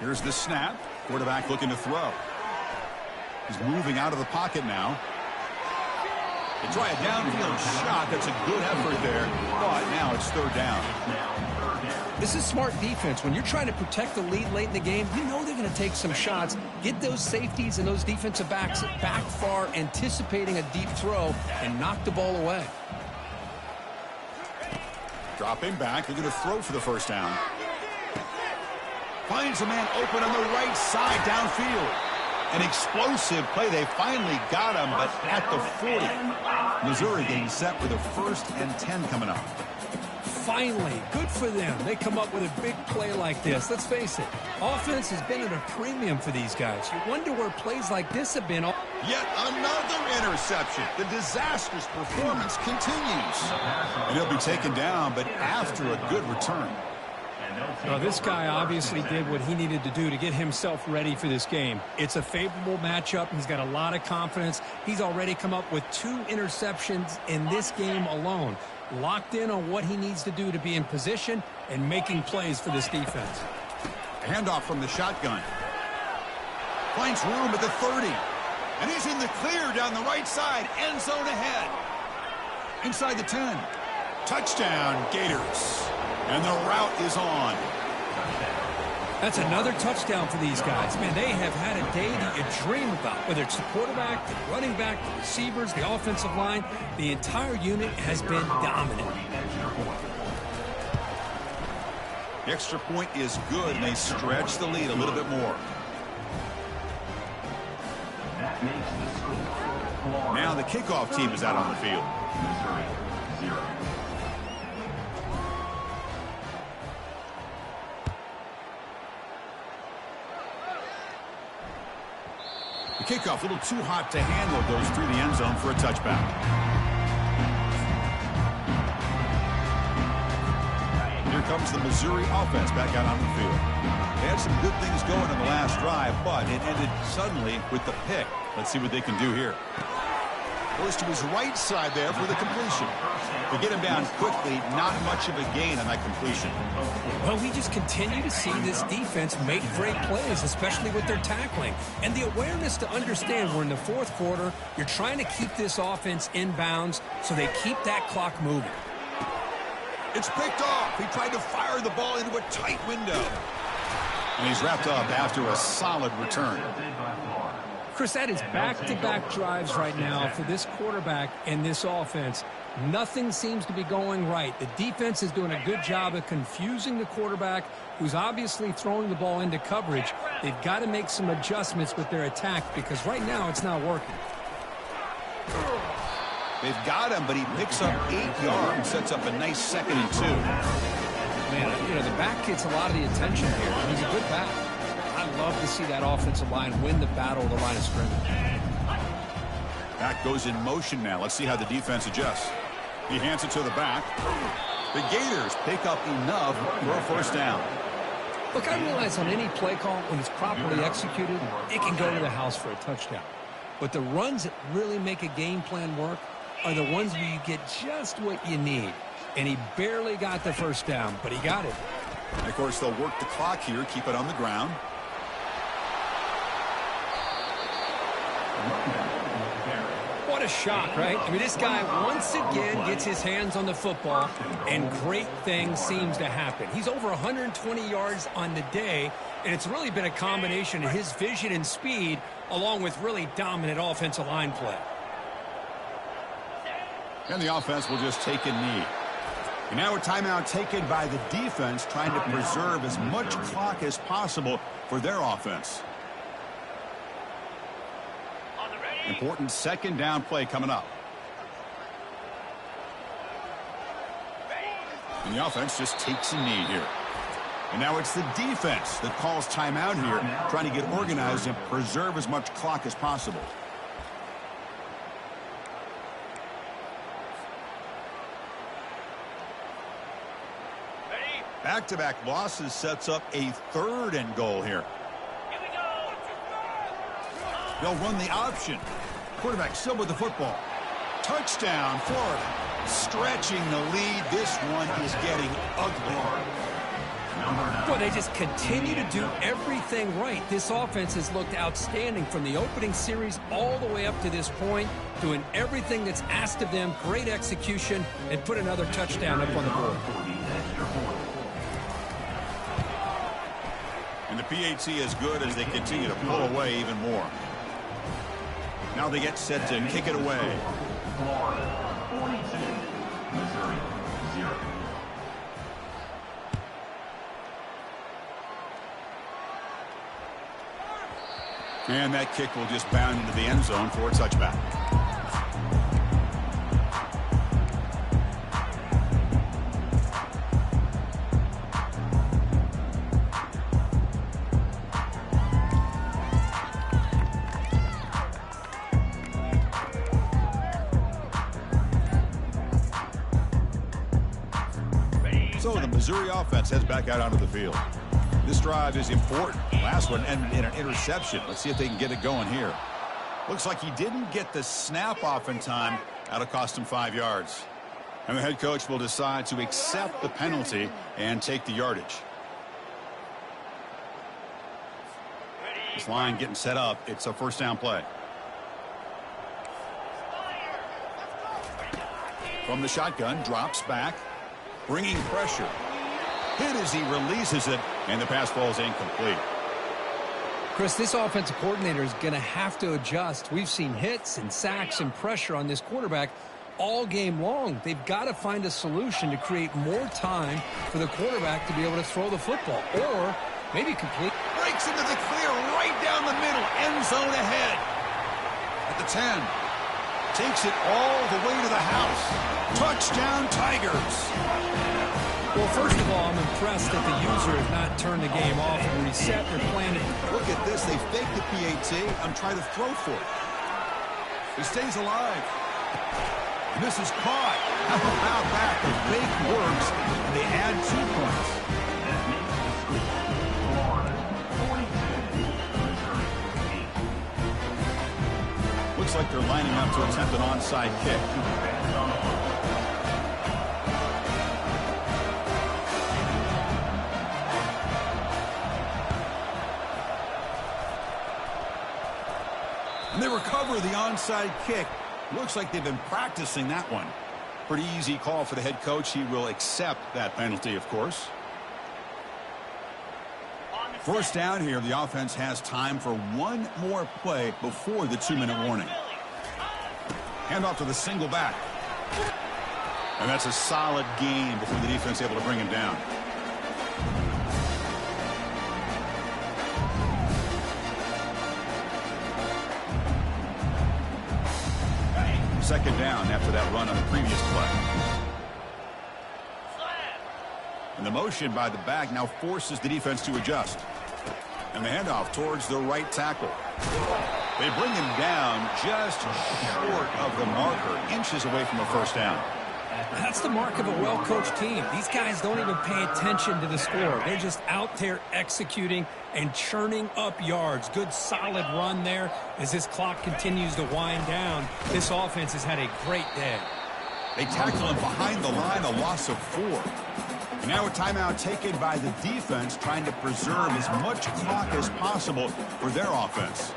Here's the snap. Quarterback looking to throw. He's moving out of the pocket now. They try a downfield shot. That's a good effort there. But now it's third down. This is smart defense. When you're trying to protect the lead late in the game, you know they're going to take some shots. Get those safeties and those defensive backs back far, anticipating a deep throw, and knock the ball away. Dropping back. They're going to throw for the first down. Finds a man open on the right side downfield. An explosive play. They finally got him, but at the 40. Missouri getting set with a 1st and 10 coming up. Finally, good for them. They come up with a big play like this. Let's face it, offense has been at a premium for these guys. You wonder where plays like this have been. Yet another interception. The disastrous performance continues. And he'll be taken down, but after a good return. Well, this guy obviously did what he needed to do to get himself ready for this game. It's a favorable matchup. He's got a lot of confidence. He's already come up with 2 interceptions in this game alone. Locked in on what he needs to do to be in position and making plays for this defense. Handoff from the shotgun. Finds room at the 30. And he's in the clear down the right side. End zone ahead. Inside the 10. Touchdown, Gators. And the route is on. That's another touchdown for these guys. Man, they have had a day that you dream about. Whether it's the quarterback, the running back, the receivers, the offensive line, the entire unit has been dominant. The extra point is good, and they stretch the lead a little bit more. Now the kickoff team is out on the field. Missouri, 0. The kickoff, a little too hot to handle, goes through the end zone for a touchback. Here comes the Missouri offense back out on the field. They had some good things going in the last drive, but it ended suddenly with the pick. Let's see what they can do here. Goes to his right side there for the completion. To get him down quickly, not much of a gain on that completion. Well, we just continue to see this defense make great plays, especially with their tackling. And the awareness to understand we're in the 4th quarter, you're trying to keep this offense in bounds so they keep that clock moving. It's picked off. He tried to fire the ball into a tight window. And he's wrapped up after a solid return. Chris, that is back-to-back drives right now for this quarterback and this offense. Nothing seems to be going right. The defense is doing a good job of confusing the quarterback, who's obviously throwing the ball into coverage. They've got to make some adjustments with their attack because right now it's not working. They've got him, but he picks up 8 yards, sets up a nice 2nd and 2. Man, you know, the back gets a lot of the attention here. He's a good back. I love to see that offensive line win the battle of the line of scrimmage. Back goes in motion now. Let's see how the defense adjusts. He hands it to the back. The Gators pick up enough for a first down. Look, I realize on any play call, when it's properly executed, it can go to the house for a touchdown. But the runs that really make a game plan work are the ones where you get just what you need. And he barely got the first down, but he got it. And of course, they'll work the clock here, keep it on the ground. What a shock, right? I mean, this guy once again gets his hands on the football, and great things seems to happen. He's over 120 yards on the day, and it's really been a combination of his vision and speed along with really dominant offensive line play. And the offense will just take a knee. And now a timeout taken by the defense, trying to preserve as much clock as possible for their offense. Important second down play coming up. And the offense just takes a knee here. And now it's the defense that calls timeout here, trying to get organized and preserve as much clock as possible. Back-to-back losses sets up a 3rd and goal here. They'll run the option. Quarterback still with the football. Touchdown, Florida. Stretching the lead. This one is getting ugly. Well, they just continue to do everything right. This offense has looked outstanding from the opening series all the way up to this point, doing everything that's asked of them, great execution, and put another touchdown up on the board. And the PAT is good as they continue to pull away even more. Now they get set to kick it away. Florida 42, Missouri 0. And that kick will just bound into the end zone for a touchback. So the Missouri offense heads back out onto the field. This drive is important. Last one ended in an interception. Let's see if they can get it going here. Looks like he didn't get the snap off in time. That'll cost him 5 yards. And the head coach will decide to accept the penalty and take the yardage. This line getting set up. It's a 1st down play. From the shotgun, drops back. Bringing pressure. Hit as he releases it, and the pass ball is incomplete. Chris, this offensive coordinator is going to have to adjust. We've seen hits and sacks and pressure on this quarterback all game long. They've got to find a solution to create more time for the quarterback to be able to throw the football, or maybe complete. Breaks into the clear right down the middle. End zone ahead. At the 10. Takes it all the way to the house. Touchdown, Tigers. Well, first of all, I'm impressed that the user has not turned the game off and reset their plan. Look at this. They fake the PAT. I'm trying to throw for it. He stays alive. And this is caught. How about that? The fake works, and they add 2 points. Looks like they're lining up to attempt an onside kick. And they recover the onside kick. Looks like they've been practicing that one. Pretty easy call for the head coach. He will accept that penalty, of course. 1st down here. The offense has time for one more play before the 2-minute warning. Handoff to the single back. And that's a solid gain before the defense is able to bring him down. Second down after that run on the previous play. And the motion by the back now forces the defense to adjust. And the handoff towards the right tackle. They bring him down just short of the marker, inches away from a 1st down. That's the mark of a well-coached team. These guys don't even pay attention to the score. They're just out there executing and churning up yards. Good, solid run there as this clock continues to wind down. This offense has had a great day. They tackle him behind the line, a loss of 4. And now a timeout taken by the defense, trying to preserve as much clock as possible for their offense.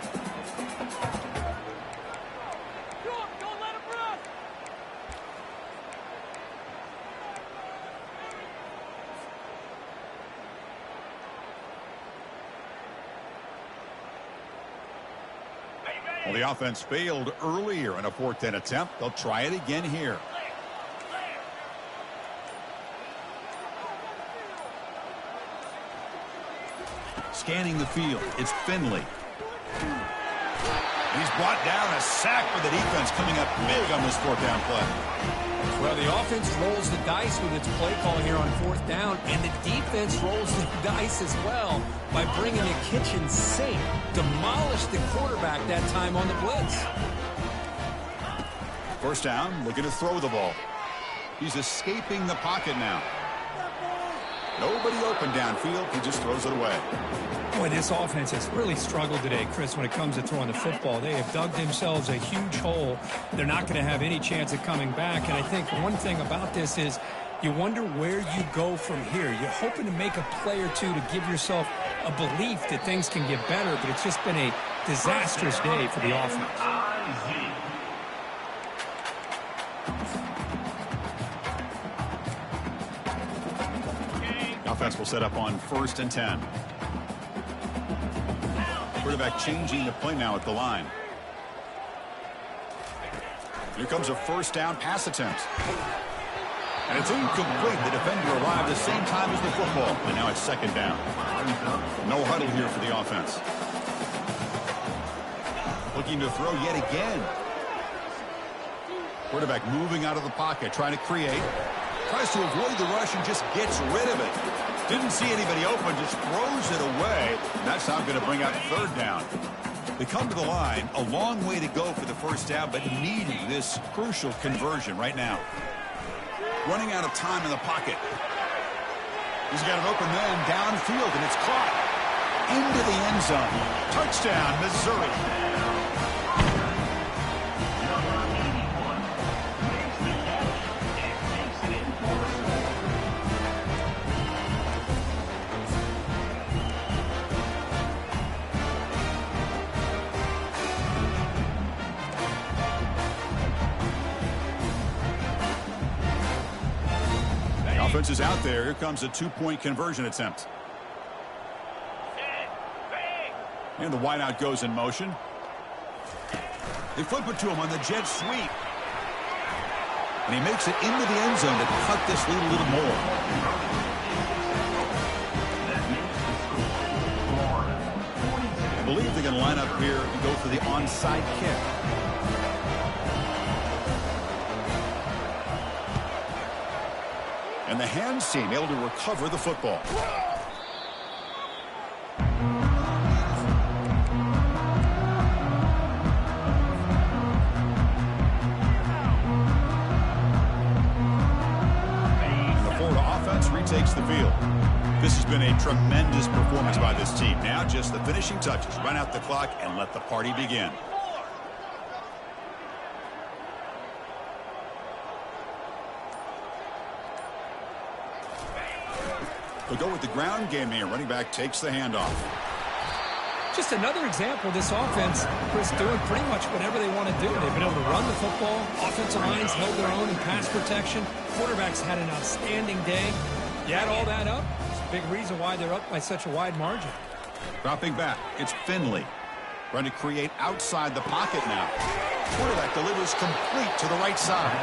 Well, the offense failed earlier in a 4th down attempt. They'll try it again here. Scanning the field, it's Finley. He's brought down, a sack for the defense coming up big on this 4th down play. Well, the offense rolls the dice with its play call here on 4th down, and the defense rolls the dice as well by bringing a kitchen sink. Demolished the quarterback that time on the blitz. 1st down, looking to throw the ball. He's escaping the pocket now. Nobody open downfield. He just throws it away. Boy, this offense has really struggled today, Chris, when it comes to throwing the football. They have dug themselves a huge hole. They're not going to have any chance of coming back. And I think one thing about this is you wonder where you go from here. You're hoping to make a play or two to give yourself a belief that things can get better, but it's just been a disastrous day for the offense. Offense will set up on 1st and 10. Quarterback changing the play now at the line. Here comes a 1st down pass attempt. And it's incomplete. The defender arrived the same time as the football. And now it's 2nd down. No huddle here for the offense. Looking to throw yet again. Quarterback moving out of the pocket, trying to create. Tries to avoid the rush and just gets rid of it. Didn't see anybody open, just throws it away. That's how I'm going to bring up 3rd down. They come to the line, a long way to go for the 1st down, but needing this crucial conversion right now. Running out of time in the pocket. He's got an open man downfield, and it's caught into the end zone. Touchdown, Missouri. Offense is out there. Here comes a 2-point conversion attempt. And the wideout goes in motion. They flip it to him on the jet sweep. And he makes it into the end zone to cut this lead a little more. I believe they're going to line up here and go for the onside kick. And the hands team able to recover the football. And the Florida offense retakes the field. This has been a tremendous performance by this team. Now just the finishing touches. Run out the clock and let the party begin. They'll go with the ground game here. Running back takes the handoff. Just another example of this offense, Chris, doing pretty much whatever they want to do. They've been able to run the football. Offensive lines held their own in pass protection. Quarterbacks had an outstanding day. You add all that up, it's a big reason why they're up by such a wide margin. Dropping back, it's Finley. Trying to create outside the pocket now. Quarterback delivers complete to the right side.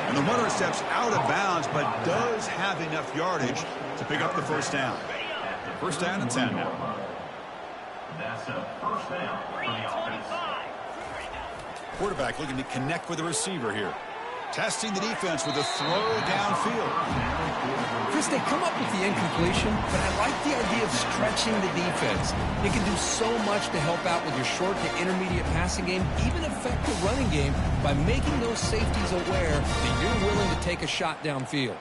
And the runner steps out of bounds, but does have enough yardage to pick up the 1st down. 1st down and 10 now. That's a 1st down for the offense. Quarterback looking to connect with the receiver here. Testing the defense with a throw downfield. Chris, they come up with the incompletion, but I like the idea of stretching the defense. You can do so much to help out with your short to intermediate passing game, even affect the running game by making those safeties aware that you're willing to take a shot downfield.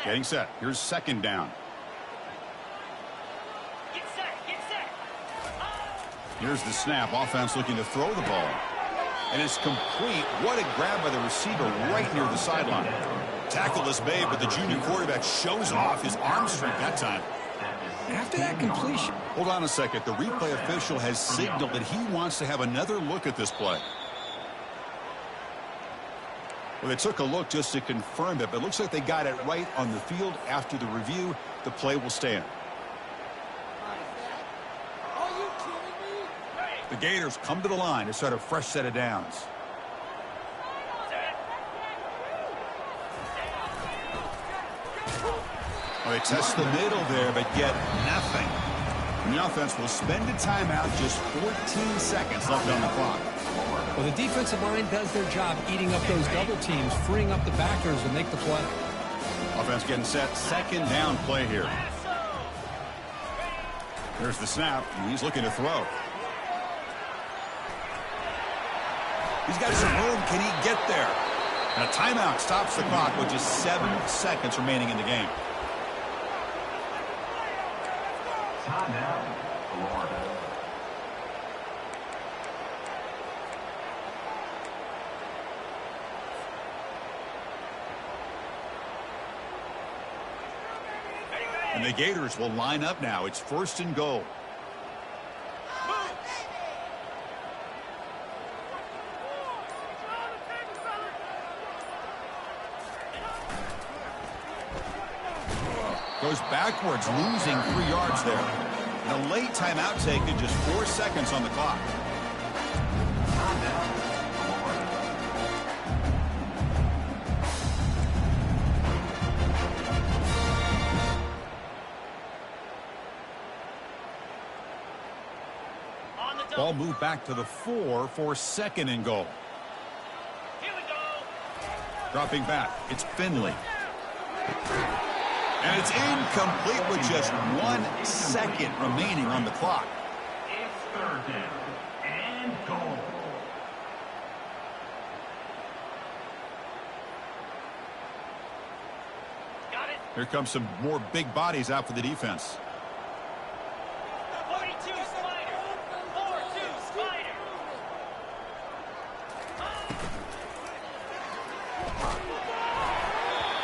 Getting set. Here's 2nd down. Here's the snap. Offense looking to throw the ball. And it's complete. What a grab by the receiver right near the sideline. Tackle is made, but the junior quarterback shows off his arm strength that time. After that completion. Hold on a second. The replay official has signaled that he wants to have another look at this play. Well, they took a look just to confirm it, but it looks like they got it right on the field. After the review, the play will stand. The Gators come to the line to start a fresh set of downs. Well, they test the middle there, but get nothing. And the offense will spend a timeout, just 14 seconds left on the clock. Well, the defensive line does their job eating up those double teams, freeing up the backers to make the play. Offense getting set, second down play here. There's the snap, and he's looking to throw. He's got some room. Can he get there? And a timeout stops the clock with just 7 seconds remaining in the game. Timeout, Florida. And the Gators will line up now. It's 1st and goal. Goes backwards, losing 3 yards there. And a late timeout taken, just 4 seconds on the clock. Ball moved back to the 4 for 2nd and goal. Here we go. Dropping back, it's Finley. And it's incomplete with just 1 second remaining on the clock. It's 3rd down and goal. Got it. Here comes some more big bodies out for the defense. 42 Spider. 4-2 Spider.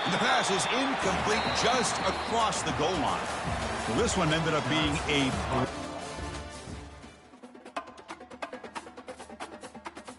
And the pass is incomplete just across the goal line. Well, this one ended up being a